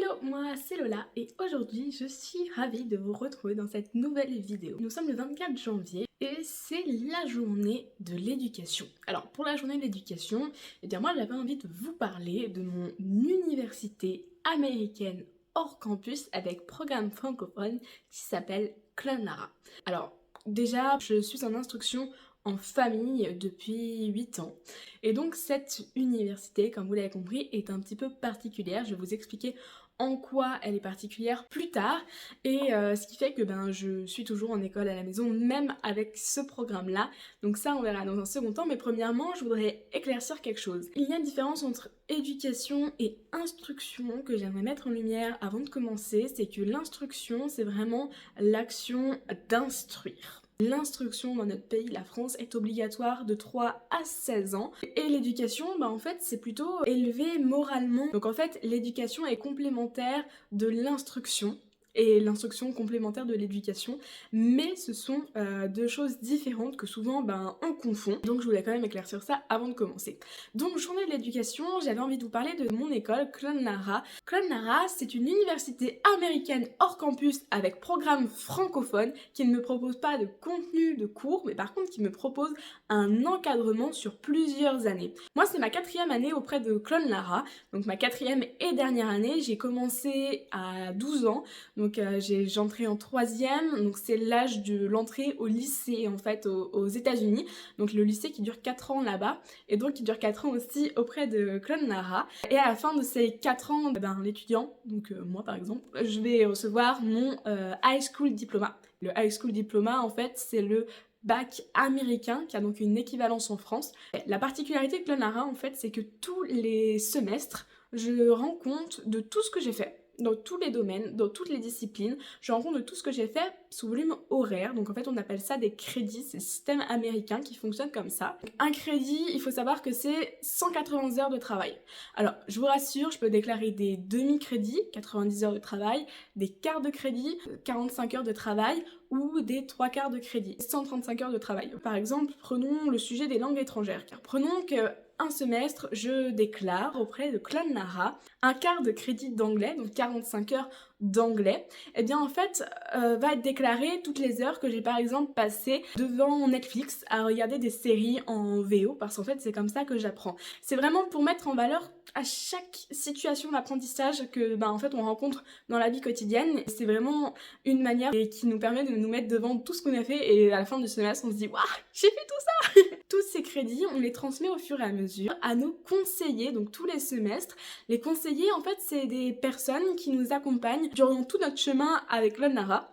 Hello, moi c'est Lola et aujourd'hui je suis ravie de vous retrouver dans cette nouvelle vidéo. Nous sommes le 24 janvier et c'est la journée de l'éducation. Alors pour la journée de l'éducation, moi j'avais envie de vous parler de mon université américaine hors campus avec programme francophone qui s'appelle Clonlara. Alors déjà je suis en instruction en famille depuis 8 ans. Et donc cette université, comme vous l'avez compris, est un petit peu particulière. Je vais vous expliquer en quoi elle est particulière plus tard et ce qui fait que je suis toujours en école à la maison même avec ce programme là, donc ça on verra dans un second temps, mais premièrement je voudrais éclaircir quelque chose. Il y a une différence entre éducation et instruction que j'aimerais mettre en lumière avant de commencer, c'est que l'instruction c'est vraiment l'action d'instruire. L'instruction dans notre pays, la France, est obligatoire de 3 à 16 ans. Et l'éducation, en fait, c'est plutôt élevé moralement. Donc en fait, l'éducation est complémentaire de l'instruction et l'instruction complémentaire de l'éducation, mais ce sont deux choses différentes que souvent on confond. Donc je voulais quand même éclaircir ça avant de commencer. Donc journée de l'éducation, j'avais envie de vous parler de mon école Clonlara. Clonlara, c'est une université américaine hors campus avec programme francophone qui ne me propose pas de contenu de cours, mais par contre qui me propose un encadrement sur plusieurs années. Moi c'est ma 4e année auprès de Clonlara, donc ma 4e et dernière année. J'ai commencé à 12 ans. Donc j'entrais en 3e, donc c'est l'âge de l'entrée au lycée en fait aux États-Unis. Donc le lycée qui dure 4 ans là-bas et donc qui dure 4 ans aussi auprès de Clonlara. Et à la fin de ces 4 ans, l'étudiant, donc moi par exemple, je vais recevoir mon high school diploma. Le high school diploma en fait c'est le bac américain qui a donc une équivalence en France. La particularité de Clonlara en fait c'est que tous les semestres je rends compte de tout ce que j'ai fait dans tous les domaines, dans toutes les disciplines. Je rends compte de tout ce que j'ai fait sous volume horaire. Donc en fait on appelle ça des crédits, c'est le système américain qui fonctionne comme ça. Un crédit, il faut savoir que c'est 180 heures de travail. Alors je vous rassure, je peux déclarer des demi-crédits, 90 heures de travail, des quarts de crédit, 45 heures de travail, ou des 3 quarts de crédit, 135 heures de travail. Par exemple, prenons le sujet des langues étrangères, car prenons que un semestre, je déclare auprès de Clonlara un quart de crédit d'anglais, donc 45 heures d'anglais. Et bien en fait, va être déclaré toutes les heures que j'ai par exemple passées devant Netflix à regarder des séries en VO, parce qu'en fait c'est comme ça que j'apprends. C'est vraiment pour mettre en valeur à chaque situation d'apprentissage que en fait on rencontre dans la vie quotidienne. C'est vraiment une manière qui nous permet de nous mettre devant tout ce qu'on a fait et à la fin du semestre on se dit waouh, j'ai fait tout ça. Tous ces crédits on les transmet au fur et à mesure à nos conseillers, donc tous les semestres. Les conseillers en fait c'est des personnes qui nous accompagnent durant tout notre chemin avec Clonlara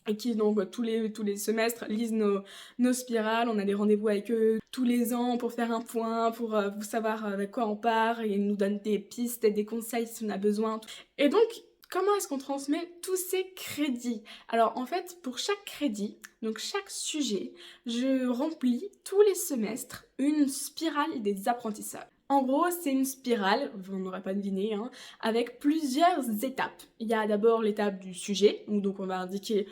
et qui donc tous les semestres lisent nos spirales. On a des rendez-vous avec eux tous les ans pour faire un point, pour vous savoir avec quoi on part, et ils nous donnent des pistes et des conseils si on a besoin. Et donc comment est-ce qu'on transmet tous ces crédits? Alors en fait pour chaque crédit, donc chaque sujet, je remplis tous les semestres une spirale des apprentissages. En gros, c'est une spirale, vous n'aurez pas deviné, avec plusieurs étapes. Il y a d'abord l'étape du sujet, où donc on va indiquer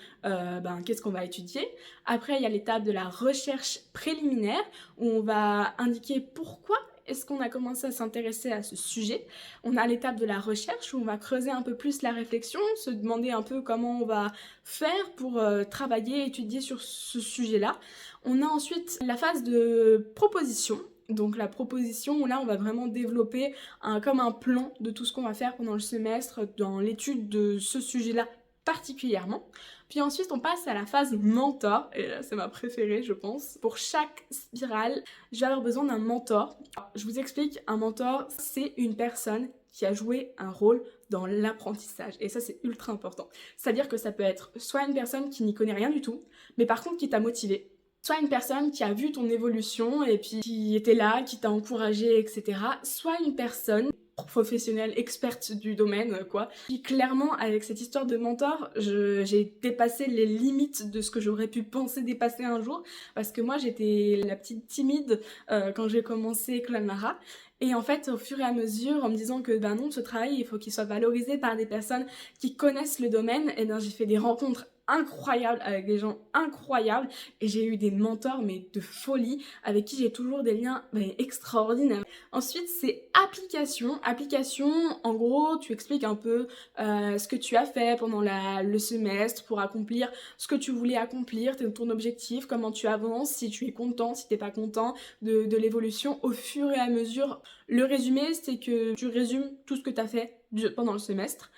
qu'est-ce qu'on va étudier. Après, il y a l'étape de la recherche préliminaire, où on va indiquer pourquoi est-ce qu'on a commencé à s'intéresser à ce sujet. On a l'étape de la recherche, où on va creuser un peu plus la réflexion, se demander un peu comment on va faire pour travailler, étudier sur ce sujet-là. On a ensuite la phase de proposition. Donc la proposition, là on va vraiment développer comme un plan de tout ce qu'on va faire pendant le semestre dans l'étude de ce sujet-là particulièrement. Puis ensuite on passe à la phase mentor, et là c'est ma préférée je pense. Pour chaque spirale, je vais avoir besoin d'un mentor. Alors, je vous explique, un mentor c'est une personne qui a joué un rôle dans l'apprentissage, et ça c'est ultra important. C'est-à-dire que ça peut être soit une personne qui n'y connaît rien du tout, mais par contre qui t'a motivé, soit une personne qui a vu ton évolution et puis qui était là, qui t'a encouragé, etc. Soit une personne professionnelle, experte du domaine, quoi. Puis clairement, avec cette histoire de mentor, j'ai dépassé les limites de ce que j'aurais pu penser dépasser un jour, parce que moi, j'étais la petite timide quand j'ai commencé Clonlara. Et en fait, au fur et à mesure, en me disant que ben non, ce travail, il faut qu'il soit valorisé par des personnes qui connaissent le domaine, et ben j'ai fait des rencontres incroyables avec des gens incroyables et j'ai eu des mentors mais de folie avec qui j'ai toujours des liens extraordinaires. Ensuite, c'est application. Application, en gros, tu expliques un peu ce que tu as fait pendant le semestre pour accomplir ce que tu voulais accomplir, ton objectif, comment tu avances, si tu es content, si t'es pas content de l'évolution au fur et à mesure. Le résumé, c'est que tu résumes tout ce que tu as fait pendant le semestre.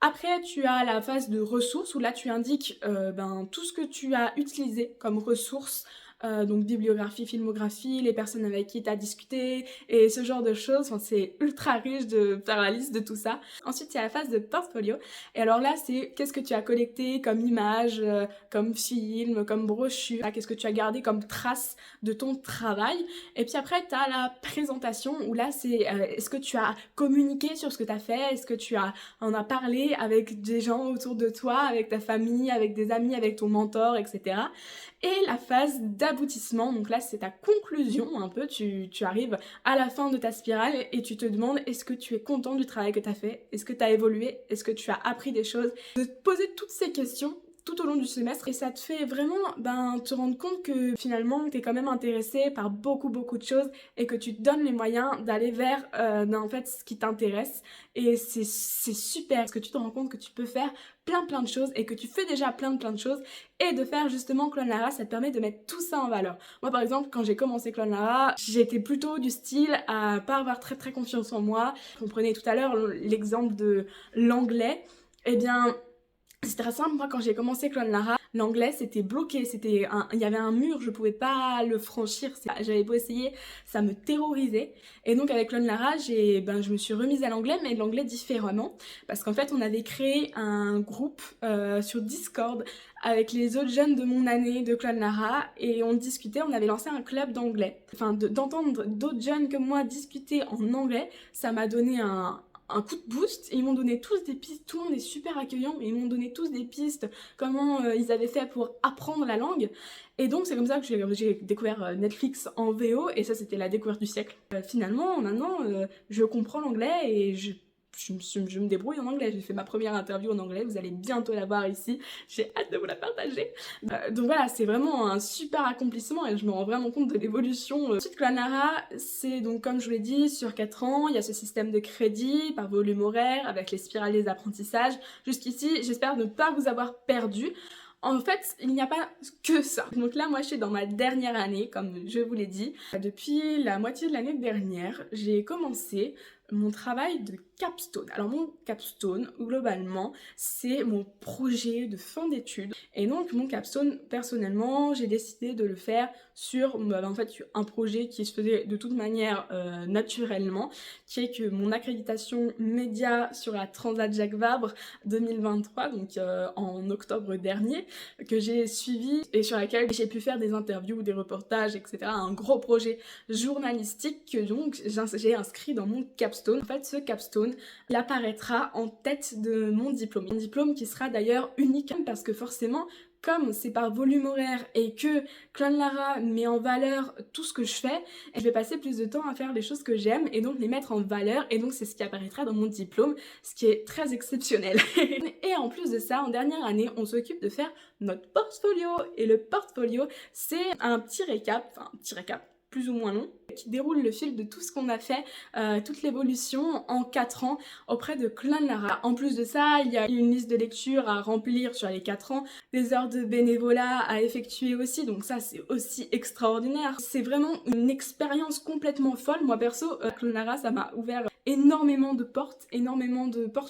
Après, tu as la phase de ressources où là, tu indiques tout ce que tu as utilisé comme ressources, donc bibliographie, filmographie, les personnes avec qui tu as discuté et ce genre de choses. Enfin, c'est ultra riche de faire la liste de tout ça. Ensuite, il y a la phase de portfolio. Et alors là, c'est qu'est-ce que tu as collecté comme images, comme film, comme brochure, qu'est-ce que tu as gardé comme trace de ton travail. Et puis après, tu as la présentation où là, c'est est-ce que tu as communiqué sur ce que tu as fait, est-ce que tu en as parlé avec des gens autour de toi, avec ta famille, avec des amis, avec ton mentor, etc. Et la phase d'aboutissement, donc là c'est ta conclusion un peu, tu arrives à la fin de ta spirale et tu te demandes est-ce que tu es content du travail que tu as fait, est-ce que tu as évolué, est-ce que tu as appris des choses, de te poser toutes ces questions tout au long du semestre et ça te fait vraiment te rendre compte que finalement tu es quand même intéressé par beaucoup de choses et que tu te donnes les moyens d'aller vers en fait ce qui t'intéresse et c'est super parce que tu te rends compte que tu peux faire plein de choses et que tu fais déjà plein de choses et de faire justement Clone Lara, ça te permet de mettre tout ça en valeur. Moi par exemple quand j'ai commencé Clone Lara, j'étais plutôt du style à pas avoir très confiance en moi. On prenait tout à l'heure l'exemple de l'anglais, eh bien c'est très simple, moi quand j'ai commencé Clone Lara, l'anglais c'était bloqué, il y avait un mur, je pouvais pas le franchir, j'avais beau essayer, ça me terrorisait. Et donc avec Clone Lara, je me suis remise à l'anglais, mais l'anglais différemment, parce qu'en fait on avait créé un groupe sur Discord avec les autres jeunes de mon année de Clone Lara, et on discutait, on avait lancé un club d'anglais. Enfin, d'entendre d'autres jeunes que moi discuter en anglais, ça m'a donné un coup de boost et ils m'ont donné tous des pistes, tout le monde est super accueillant et ils m'ont donné tous des pistes, comment ils avaient fait pour apprendre la langue et donc c'est comme ça que j'ai découvert Netflix en VO et ça c'était la découverte du siècle. Finalement maintenant je comprends l'anglais et je me débrouille en anglais, j'ai fait ma première interview en anglais, vous allez bientôt la voir ici, j'ai hâte de vous la partager. Donc voilà, c'est vraiment un super accomplissement et je me rends vraiment compte de l'évolution. Ensuite, Clone Lara, c'est donc comme je vous l'ai dit, sur 4 ans, il y a ce système de crédit par volume horaire avec les spirales des apprentissages. Jusqu'ici, j'espère ne pas vous avoir perdu. En fait, il n'y a pas que ça. Donc là, moi, je suis dans ma dernière année, comme je vous l'ai dit. Depuis la moitié de l'année dernière, j'ai commencé mon travail de capstone. Alors mon capstone, globalement, c'est mon projet de fin d'études. Et donc mon capstone, personnellement, j'ai décidé de le faire sur en fait, un projet qui se faisait de toute manière naturellement, qui est que mon accréditation média sur la Transat Jacques Vabre 2023, donc en octobre dernier, que j'ai suivi et sur laquelle j'ai pu faire des interviews, des reportages, etc. Un gros projet journalistique que donc j'ai inscrit dans mon capstone. En fait, ce capstone, il apparaîtra en tête de mon diplôme. Un diplôme qui sera d'ailleurs unique parce que forcément, comme c'est par volume horaire et que Clone Lara met en valeur tout ce que je fais, je vais passer plus de temps à faire les choses que j'aime et donc les mettre en valeur et donc c'est ce qui apparaîtra dans mon diplôme, ce qui est très exceptionnel. Et en plus de ça, en dernière année, on s'occupe de faire notre portfolio et le portfolio, c'est un petit récap, plus ou moins long, qui déroule le fil de tout ce qu'on a fait, toute l'évolution en 4 ans auprès de Clone Lara. En plus de ça, il y a une liste de lecture à remplir sur les 4 ans, des heures de bénévolat à effectuer aussi, donc ça c'est aussi extraordinaire. C'est vraiment une expérience complètement folle. Moi perso, Clone Lara, ça m'a ouvert énormément de portes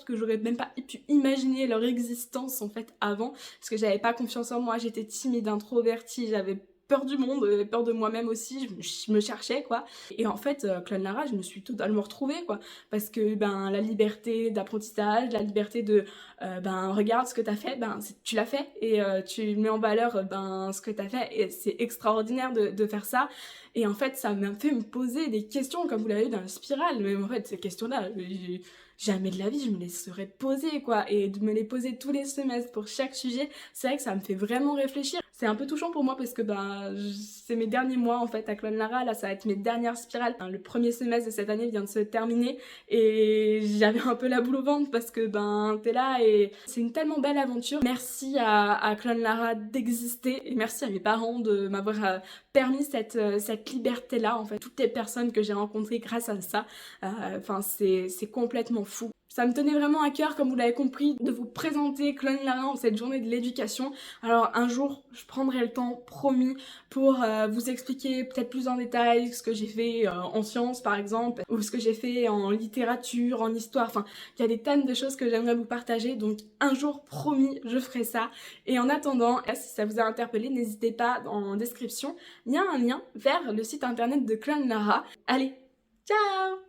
que j'aurais même pas pu imaginer leur existence en fait avant, parce que j'avais pas confiance en moi, j'étais timide, introvertie, j'avais peur du monde, peur de moi-même aussi, je me cherchais quoi. Et en fait, Clone Lara, je me suis totalement retrouvée quoi. Parce que la liberté d'apprentissage, la liberté de regarde ce que t'as fait, tu l'as fait et tu mets en valeur ce que t'as fait et c'est extraordinaire de faire ça. Et en fait, ça m'a fait me poser des questions comme vous l'avez eu dans la spirale. Mais en fait, ces questions-là, jamais de la vie je me les serais posées quoi, et de me les poser tous les semestres pour chaque sujet, c'est vrai que ça me fait vraiment réfléchir. C'est un peu touchant pour moi parce que c'est mes derniers mois en fait à Clonlara, là ça va être mes dernières spirales. Le premier semestre de cette année vient de se terminer et j'avais un peu la boule au ventre parce que t'es là et c'est une tellement belle aventure. Merci à Clonlara d'exister et merci à mes parents de m'avoir permis cette liberté là en fait. Toutes les personnes que j'ai rencontrées grâce à ça, c'est complètement fou. Ça me tenait vraiment à cœur, comme vous l'avez compris, de vous présenter Clonlara en cette journée de l'éducation. Alors un jour, je prendrai le temps, promis, pour vous expliquer peut-être plus en détail ce que j'ai fait en sciences par exemple, ou ce que j'ai fait en littérature, en histoire, enfin, il y a des tonnes de choses que j'aimerais vous partager, donc un jour, promis, je ferai ça. Et en attendant, si ça vous a interpellé, n'hésitez pas, en description, il y a un lien vers le site internet de Clonlara. Allez, ciao!